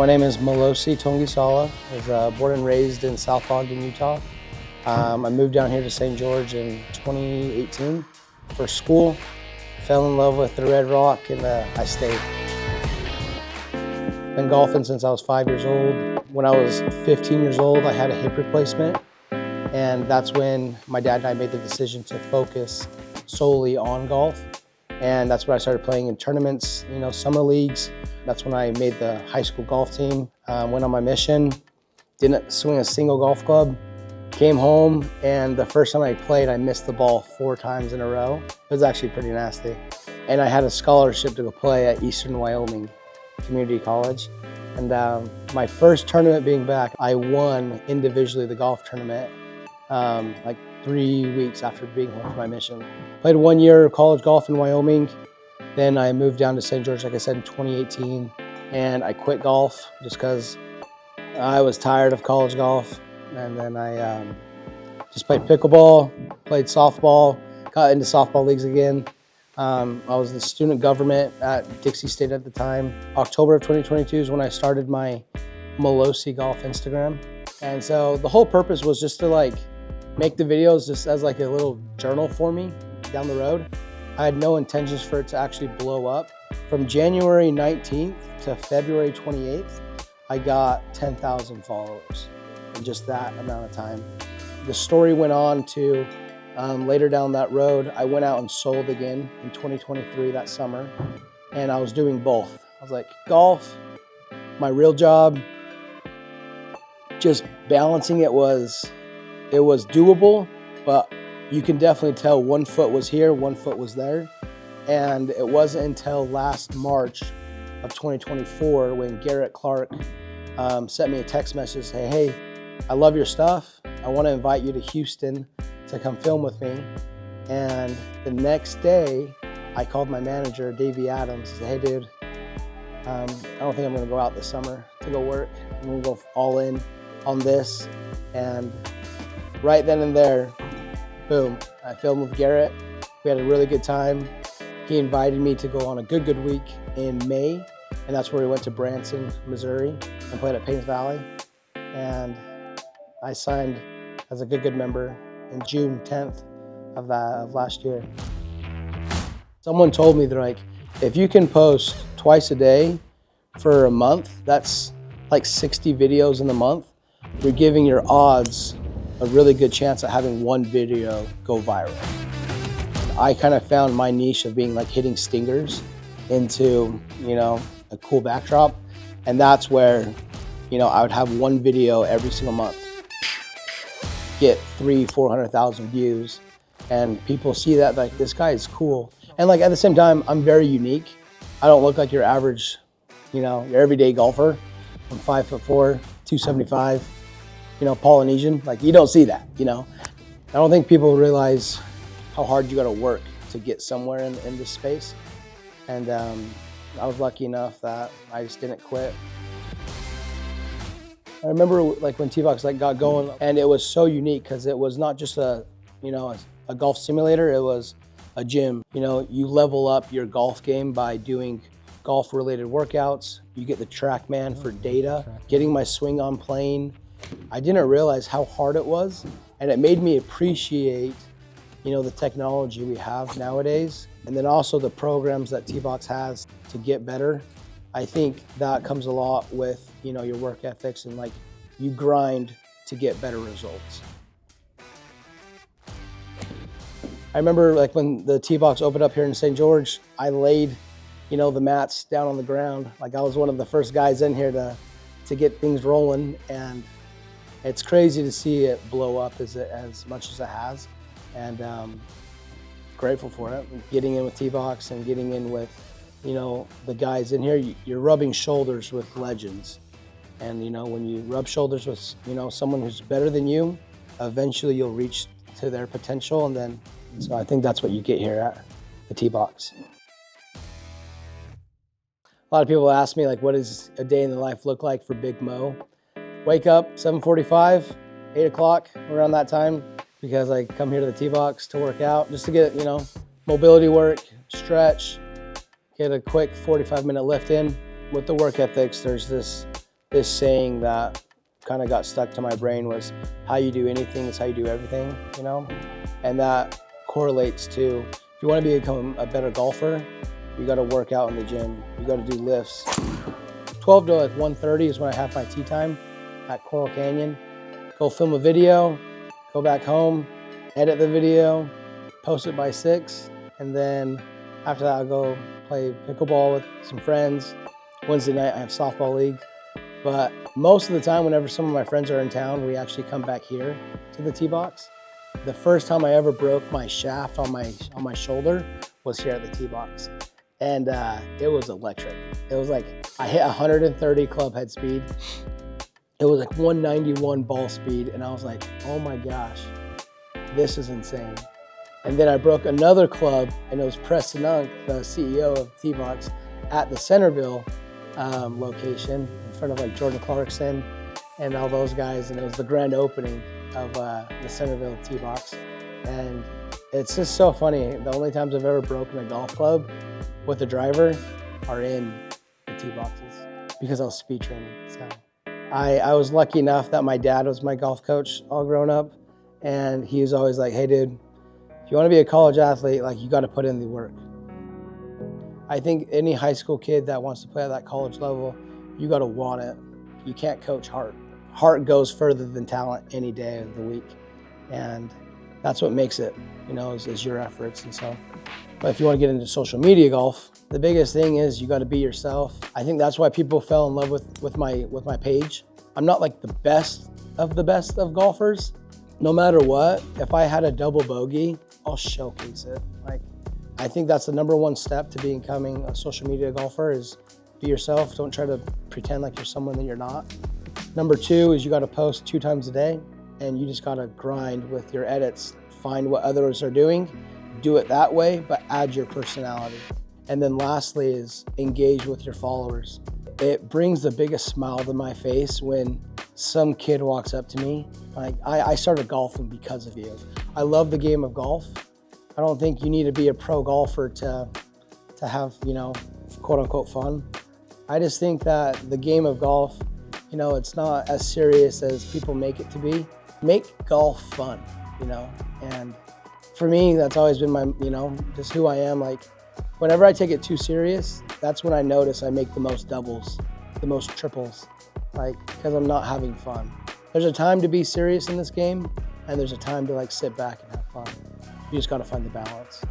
My name is Malosi Golf. I was born and raised in South Ogden, Utah. I moved down here to St. George in 2018 for school. Fell in love with the Red Rock and I stayed. Been golfing since I was 5 years old. When I was 15 years old, I had a hip replacement. And that's when my dad and I made the decision to focus solely on golf. And that's when I started playing in tournaments, summer leagues. That's when I made the high school golf team, went on my mission, didn't swing a single golf club, came home, and the first time I played, I missed the ball 4 times in a row. It was actually pretty nasty. And I had a scholarship to go play at Eastern Wyoming Community College. And my first tournament being back, I won individually the golf tournament like 3 weeks after being home from my mission. Played 1 year of college golf in Wyoming. Then I moved down to St. George, like I said, in 2018. And I quit golf just because I was tired of college golf. And then I just played pickleball, played softball, got into softball leagues again. I was in student government at Dixie State at the time. October of 2022 is when I started my Malosi Golf Instagram. And so the whole purpose was just to make the videos just as a little journal for me down the road. I had no intentions for it to actually blow up. From January 19th to February 28th, I got 10,000 followers in just that amount of time. The story went on to later down that road, I went out and sold again in 2023 that summer, and I was doing both. I was like, golf, my real job, just balancing it was doable, but you can definitely tell one foot was here, one foot was there. And it wasn't until last March of 2024 when Garrett Clark sent me a text message saying, hey, I love your stuff. I want to invite you to Houston to come film with me. And the next day, I called my manager, Davey Adams, and said, hey dude, I don't think I'm gonna go out this summer to go work. I'm gonna go all in on this. And right then and there, boom, I filmed with Garrett. We had a really good time. He invited me to go on a good week in May, and that's where we went to Branson, Missouri, and played at Paynes Valley. And I signed as a good member in June 10th of last year. Someone told me, they're like, if you can post twice a day for a month, that's like 60 videos in the month, you're giving your odds a really good chance at having one video go viral. I kind of found my niche of being hitting stingers into, a cool backdrop. And that's where, I would have one video every single month, get 300,000-400,000 views. And people see that this guy is cool. And at the same time, I'm very unique. I don't look like your average, your everyday golfer. I'm 5'4", 275. Polynesian, you don't see that, I don't think people realize how hard you gotta work to get somewhere in this space. And I was lucky enough that I just didn't quit. I remember when T-Box got going, and it was so unique because it was not just a golf simulator, it was a gym. You level up your golf game by doing golf related workouts. You get the TrackMan for data, getting my swing on plane. I didn't realize how hard it was, and it made me appreciate, the technology we have nowadays, and then also the programs that T-Box has to get better. I think that comes a lot with, your work ethics and you grind to get better results. I remember when the T-Box opened up here in St. George, I laid, the mats down on the ground. I was one of the first guys in here to get things rolling, and it's crazy to see it blow up as much as it has, and grateful for it. Getting in with T-Box and getting in with, the guys in here, you're rubbing shoulders with legends. And when you rub shoulders with, someone who's better than you, eventually you'll reach to their potential. And then, so I think that's what you get here at the T-Box. A lot of people ask me, what does a day in the life look like for Big Mo? Wake up 7:45, 8 o'clock, around that time, because I come here to the T-Box to work out, just to get, mobility work, stretch, get a quick 45-minute lift in. With the work ethics, there's this this saying that kind of got stuck to my brain was, how you do anything is how you do everything, you know? And that correlates to, if you want to become a better golfer, you got to work out in the gym. You got to do lifts. 12 to like 1:30 is when I have my tee time at Coral Canyon. Go film a video, go back home, edit the video, post it by 6, and then after that I'll go play pickleball with some friends. Wednesday night I have softball league. But most of the time, whenever some of my friends are in town, we actually come back here to the tee box. The first time I ever broke my shaft on my shoulder was here at the tee box. And it was electric. It was like, I hit 130 club head speed. It was like 191 ball speed. And I was like, oh my gosh, this is insane. And then I broke another club, and it was Preston Unk, the CEO of tee box, at the Centerville location in front of like Jordan Clarkson and all those guys, and it was the grand opening of the Centerville tee box. And it's just so funny. The only times I've ever broken a golf club with a driver are in the tee boxes because I was speed training. So I was lucky enough that my dad was my golf coach all grown up, and he was always like, hey dude, if you want to be a college athlete, like, you got to put in the work. I think any high school kid that wants to play at that college level, you got to want it. You can't coach heart. Heart goes further than talent any day of the week. And that's what makes it, you know, is your efforts. And so, but if you want to get into social media golf, the biggest thing is you got to be yourself. I think that's why people fell in love with my page. I'm not like the best of golfers. No matter what, if I had a double bogey, I'll showcase it. Like, I think that's the #1 step to becoming a social media golfer is be yourself. Don't try to pretend like you're someone that you're not. #2 is you got to post 2 times a day, and you just got to grind with your edits. Find what others are doing, do it that way, but add your personality. And then lastly is engage with your followers. It brings the biggest smile to my face when some kid walks up to me. Like, I started golfing because of you. I love the game of golf. I don't think you need to be a pro golfer to have, you know, quote unquote fun. I just think that the game of golf, you know, it's not as serious as people make it to be. Make golf fun, you know, and for me, that's always been my, you know, just who I am. Like, whenever I take it too serious, that's when I notice I make the most doubles, the most triples, like, because I'm not having fun. There's a time to be serious in this game, and there's a time to like sit back and have fun. You just got to find the balance.